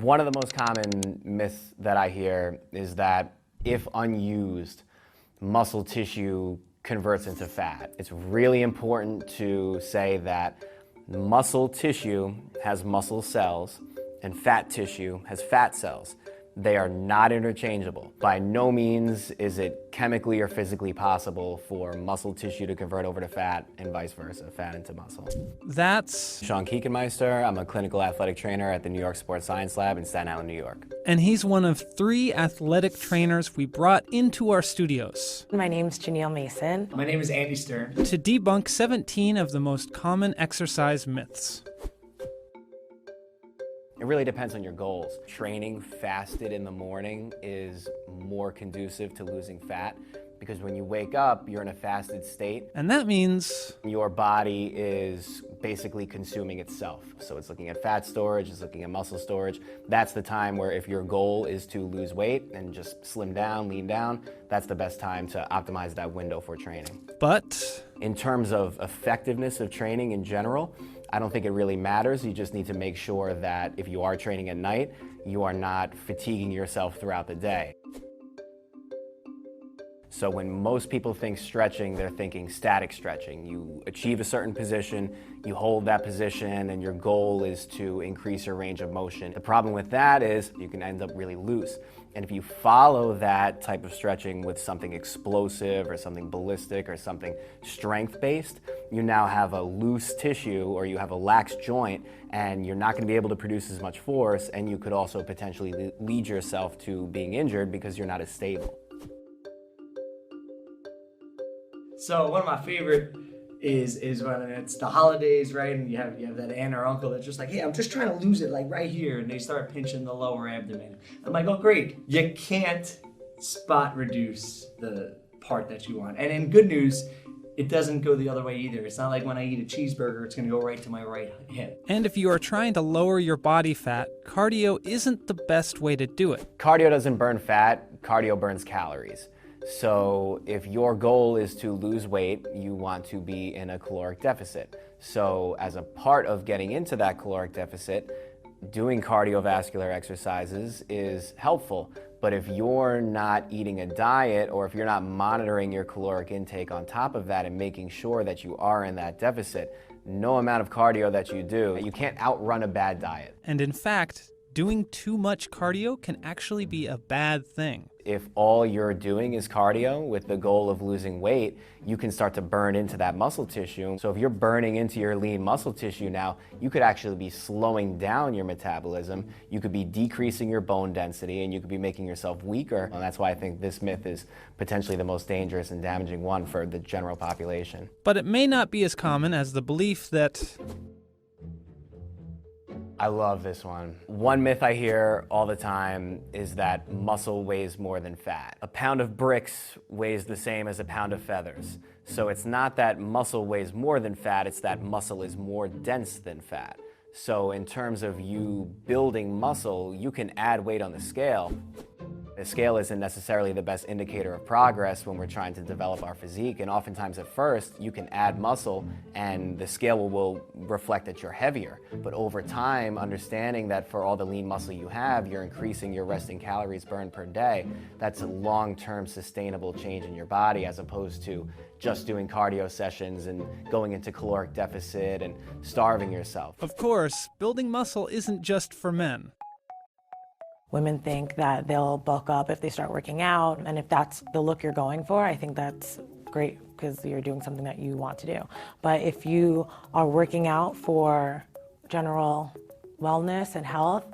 One of the most common myths that I hear is that if unused, muscle tissue converts into fat. It's really important to say that muscle tissue has muscle cells and fat tissue has fat cells. They are not interchangeable. By no means is it chemically or physically possible for muscle tissue to convert over to fat and vice versa, fat into muscle. That's Sean Kiekenmeister. I'm a clinical athletic trainer at the New York Sports Science Lab in Staten Island, New York. And he's one of 3 athletic trainers we brought into our studios. My name's Janelle Mason. My name is Andy Stern. To debunk 17 of the most common exercise myths. It really depends on your goals. Training fasted in the morning is more conducive to losing fat because when you wake up, you're in a fasted state. And that means Your body is basically consuming itself. So it's looking at fat storage, it's looking at muscle storage. That's the time where if your goal is to lose weight and just slim down, lean down, that's the best time to optimize that window for training. but In terms of effectiveness of training in general, I don't think it really matters. You just need to make sure that if you are training at night, you are not fatiguing yourself throughout the day. So when most people think stretching, they're thinking static stretching. You achieve a certain position, you hold that position, and your goal is to increase your range of motion. The problem with that is you can end up really loose. And if you follow that type of stretching with something explosive or something ballistic or something strength-based, you now have a loose tissue or you have a lax joint and you're not going to be able to produce as much force, and you could also potentially lead yourself to being injured because you're not as stable. So one of my favorite is when it's the holidays, right? And you have that aunt or uncle that's just like, hey, I'm just trying to lose it, like right here, and they start pinching the lower abdomen. I'm like, oh great, you can't spot reduce the part that you want. And in good news, it doesn't go the other way either. It's not like when I eat a cheeseburger, it's gonna go right to my right hip. and if you are trying to lower your body fat, cardio isn't the best way to do it. Cardio doesn't burn fat, cardio burns calories. So if your goal is to lose weight, you want to be in a caloric deficit. So as a part of getting into that caloric deficit, doing cardiovascular exercises is helpful. But if you're not eating a diet or if you're not monitoring your caloric intake on top of that and making sure that you are in that deficit, no amount of cardio that you do, you can't outrun a bad diet. And in fact, doing too much cardio can actually be a bad thing. If all you're doing is cardio with the goal of losing weight, you can start to burn into that muscle tissue. So if you're burning into your lean muscle tissue now, you could actually be slowing down your metabolism, you could be decreasing your bone density, and you could be making yourself weaker. And that's why I think this myth is potentially the most dangerous and damaging one for the general population. But it may not be as common as the belief that I love this one. One myth I hear all the time is that muscle weighs more than fat. A pound of bricks weighs the same as a pound of feathers. So it's not that muscle weighs more than fat, it's that muscle is more dense than fat. So in terms of you building muscle, you can add weight on the scale. The scale isn't necessarily the best indicator of progress when we're trying to develop our physique, and oftentimes at first you can add muscle and the scale will reflect that you're heavier. But over time, understanding that for all the lean muscle you have, you're increasing your resting calories burned per day, that's a long-term sustainable change in your body as opposed to just doing cardio sessions and going into caloric deficit and starving yourself. of course, building muscle isn't just for men. Women think that they'll bulk up if they start working out, and if that's the look you're going for, I think that's great because you're doing something that you want to do. But if you are working out for general wellness and health,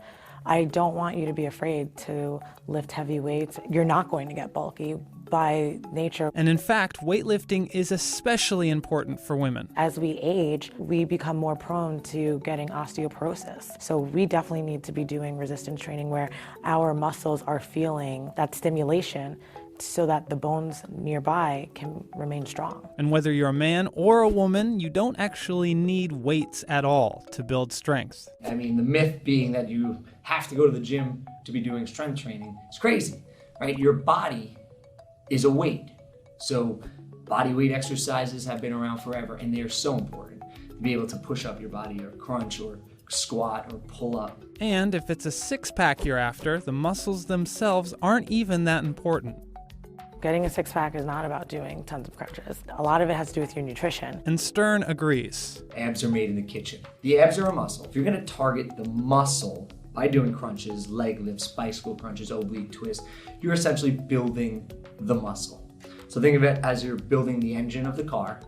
I don't want you to be afraid to lift heavy weights. You're not going to get bulky by nature. And in fact, weightlifting is especially important for women. As we age, we become more prone to getting osteoporosis. So we definitely need to be doing resistance training where our muscles are feeling that stimulation so that the bones nearby can remain strong. And whether you're a man or a woman, you don't actually need weights at all to build strength. I mean, the myth being that you have to go to the gym to be doing strength training is crazy, right? Your body is a weight. So body weight exercises have been around forever, and they are so important to be able to push up your body or crunch or squat or pull up. And if it's a six-pack you're after, the muscles themselves aren't even that important. Getting a six-pack is not about doing tons of crunches. A lot of it has to do with your nutrition. And Stern agrees. Abs are made in the kitchen. The abs are a muscle. If you're gonna target the muscle by doing crunches, leg lifts, bicycle crunches, oblique twist, you're essentially building the muscle. So think of it as you're building the engine of the car,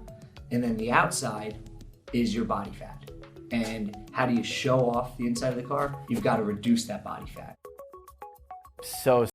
and then the outside is your body fat. And how do you show off the inside of the car? You've got to reduce that body fat. So